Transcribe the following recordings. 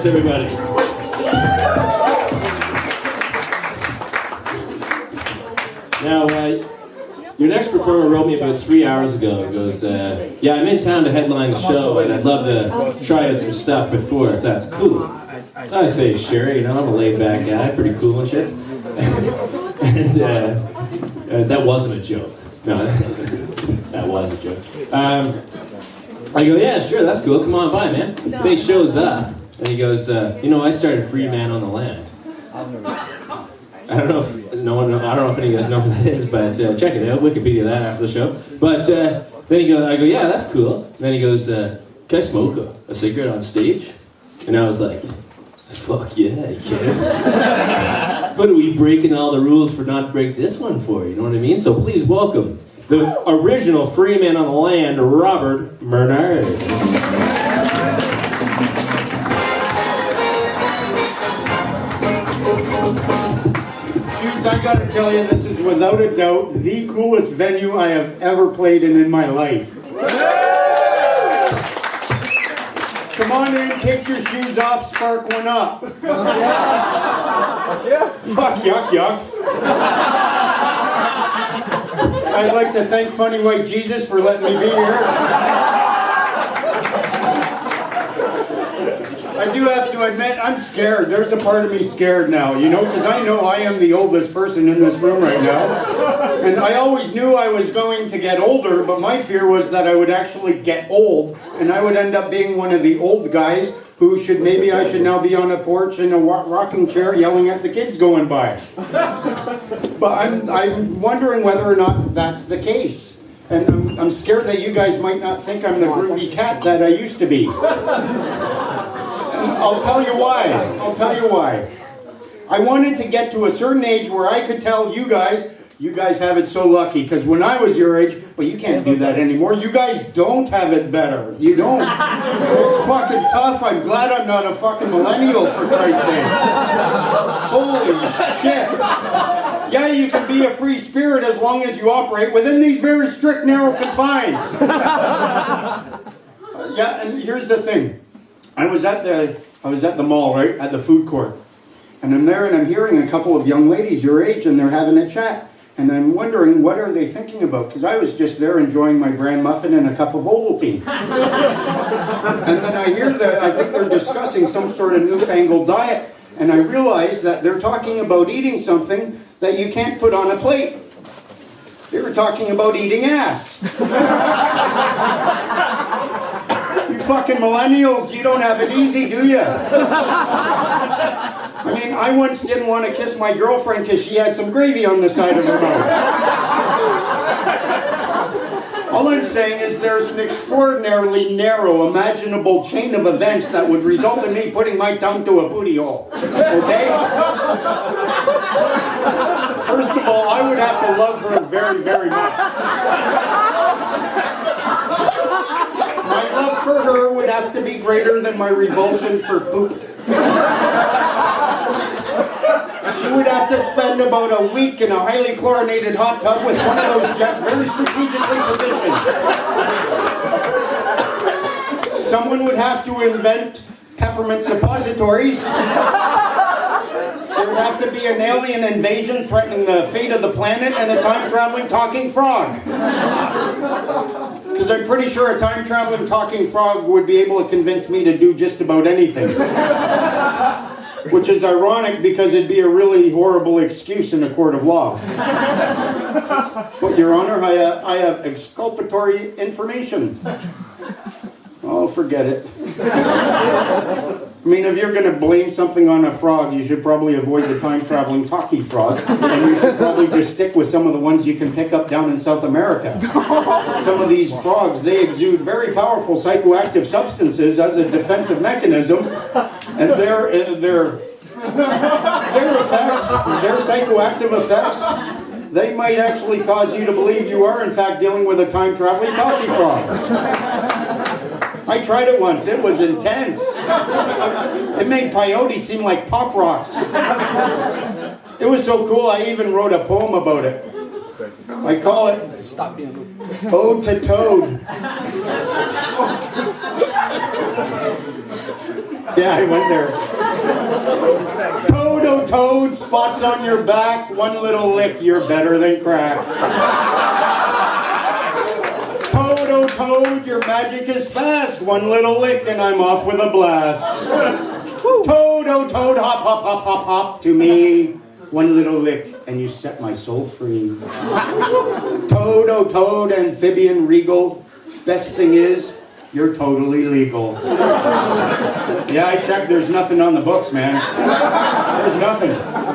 Thanks, everybody. Now, your next performer wrote me about 3 hours ago. He goes, yeah, I'm in town to headline the show, and I'd love to try out some stuff before, if that's cool. I say, sure, you know, I'm a laid-back guy, pretty cool and shit. And that wasn't a joke. No, that was a joke. I go, yeah, sure, that's cool, come on by, man. And he shows up, and he goes, you know, I started Free Man on the Land. I don't know if I don't know if any of you guys know who that is, but check it out, Wikipedia that after the show. But then he goes, I go, yeah, that's cool. And then he goes, can I smoke a cigarette on stage? And I was like, fuck yeah, you can. What are we breaking all the rules for not to break this one for? You know what I mean? So please welcome the original Free Man on the Land, Robert Menard. I gotta tell you, this is without a doubt the coolest venue I have ever played in my life. Come on in, take your shoes off, spark one up. Fuck yucks. I'd like to thank Funny White Jesus for letting me be here. I do have to admit, I'm scared. There's a part of me scared now, you know, because I know I am the oldest person in this room right now. And I always knew I was going to get older, but my fear was that I would actually get old, and I would end up being one of the old guys who maybe I should now be on a porch in a rocking chair yelling at the kids going by. But I'm wondering whether or not that's the case. And I'm scared that you guys might not think I'm the groovy cat that I used to be. I'll tell you why. I wanted to get to a certain age where I could tell you guys have it so lucky, because when I was your age, but you can't do that anymore, you guys don't have it better. You don't. It's fucking tough. I'm glad I'm not a fucking millennial, for Christ's sake. Holy shit. Yeah, you can be a free spirit as long as you operate within these very strict, narrow confines. Yeah, and here's the thing. I was at the mall, right, at the food court. And I'm there and I'm hearing a couple of young ladies your age, and they're having a chat. And I'm wondering, what are they thinking about? Because I was just there enjoying my bran muffin and a cup of Ovaltine. And then I hear that I think they're discussing some sort of newfangled diet. And I realize that they're talking about eating something that you can't put on a plate. They were talking about eating ass. You fucking millennials, you don't have it easy, do you? I mean, I once didn't want to kiss my girlfriend because she had some gravy on the side of her mouth. All I'm saying is there's an extraordinarily narrow, imaginable chain of events that would result in me putting my tongue to a booty hole. Okay? First of all, I would have to love her very, very much. My love for her would have to be greater than my revulsion for poop. She would have to spend about a week in a highly chlorinated hot tub with one of those jets very strategically positioned. Someone would have to invent peppermint suppositories. There would have to be an alien invasion threatening the fate of the planet and a time-traveling talking frog. Because I'm pretty sure a time-traveling talking frog would be able to convince me to do just about anything. Which is ironic because it'd be a really horrible excuse in a court of law. But, Your Honor, I have exculpatory information. Oh, forget it. I mean, if you're going to blame something on a frog, you should probably avoid the time-traveling talkie frog, and you should probably just stick with some of the ones you can pick up down in South America. Some of these frogs, they exude very powerful psychoactive substances as a defensive mechanism, and their effects, their psychoactive effects, they might actually cause you to believe you are, in fact, dealing with a time-traveling talkie frog. I tried it once. It was intense. It made peyote seem like pop rocks. It was so cool, I even wrote a poem about it. I call it Ode to Toad. Yeah, I went there. Toad, oh toad, spots on your back, one little lick, you're better than crack. Toad, oh toad, your magic is fast, one little lick and I'm off with a blast. Toad, oh toad, hop, hop, hop, hop, hop to me. One little lick and you set my soul free. Toad, oh toad, amphibian regal, best thing is, you're totally legal. Yeah, I checked, there's nothing on the books, man. There's nothing.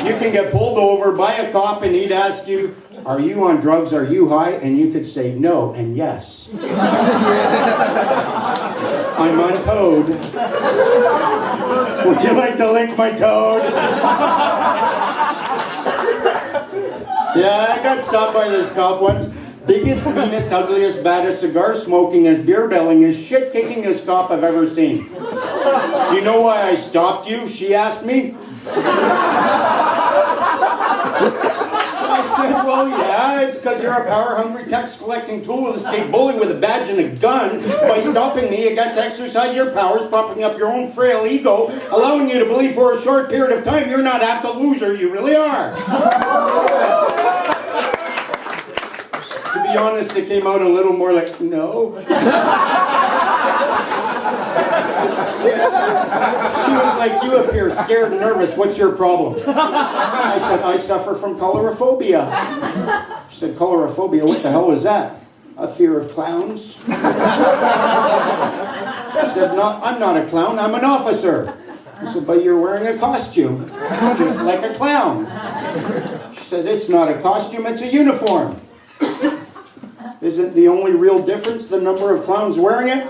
You can get pulled over by a cop and he'd ask you, are you on drugs, are you high? And you could say no and yes. I'm on toad. Would you like to lick my toad? Yeah, I got stopped by this cop once. Biggest, meanest, ugliest, baddest, cigar smoking, as beer belling, as shit kicking this cop I've ever seen. Do you know why I stopped you? She asked me. I said, well, yeah, it's because you're a power-hungry tax-collecting tool with a state bully with a badge and a gun. By stopping me, you got to exercise your powers, propping up your own frail ego, allowing you to believe for a short period of time you're not half the loser you really are. To be honest, it came out a little more like, no. She was like, you appear scared and nervous. What's your problem? I said, I suffer from colorophobia. She said, colorophobia? What the hell is that? A fear of clowns. She said, no, I'm not a clown, I'm an officer. I said, but you're wearing a costume, just like a clown. She said, it's not a costume, it's a uniform. Isn't the only real difference the number of clowns wearing it?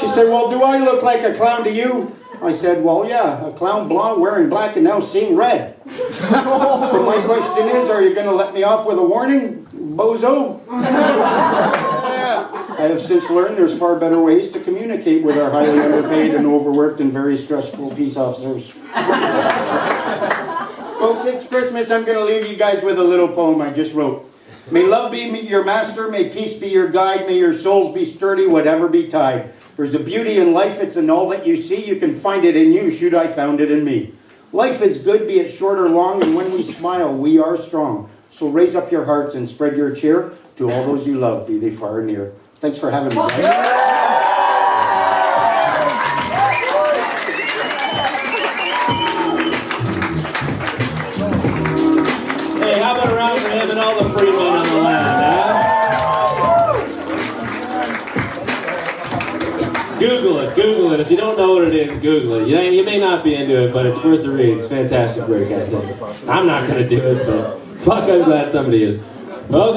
She said, well, do I look like a clown to you? I said, well, yeah, a clown blonde wearing black and now seeing red. So my question is, are you going to let me off with a warning, bozo? I have since learned there's far better ways to communicate with our highly underpaid and overworked and very stressful peace officers. Folks, it's Christmas. I'm going to leave you guys with a little poem I just wrote. May love be your master, may peace be your guide, may your souls be sturdy, whatever be tide. There's a beauty in life, it's in all that you see. You can find it in you, should I found it in me. Life is good, be it short or long, and when we smile, we are strong. So raise up your hearts and spread your cheer to all those you love, be they far or near. Thanks for having me, guys. How about a round for him and all the free men on the land, huh? Google it. If you don't know what it is, Google it. You may not be into it, but it's worth a read. It's fantastic work, I think. I'm not going to do it, but fuck, I'm glad somebody is. Well,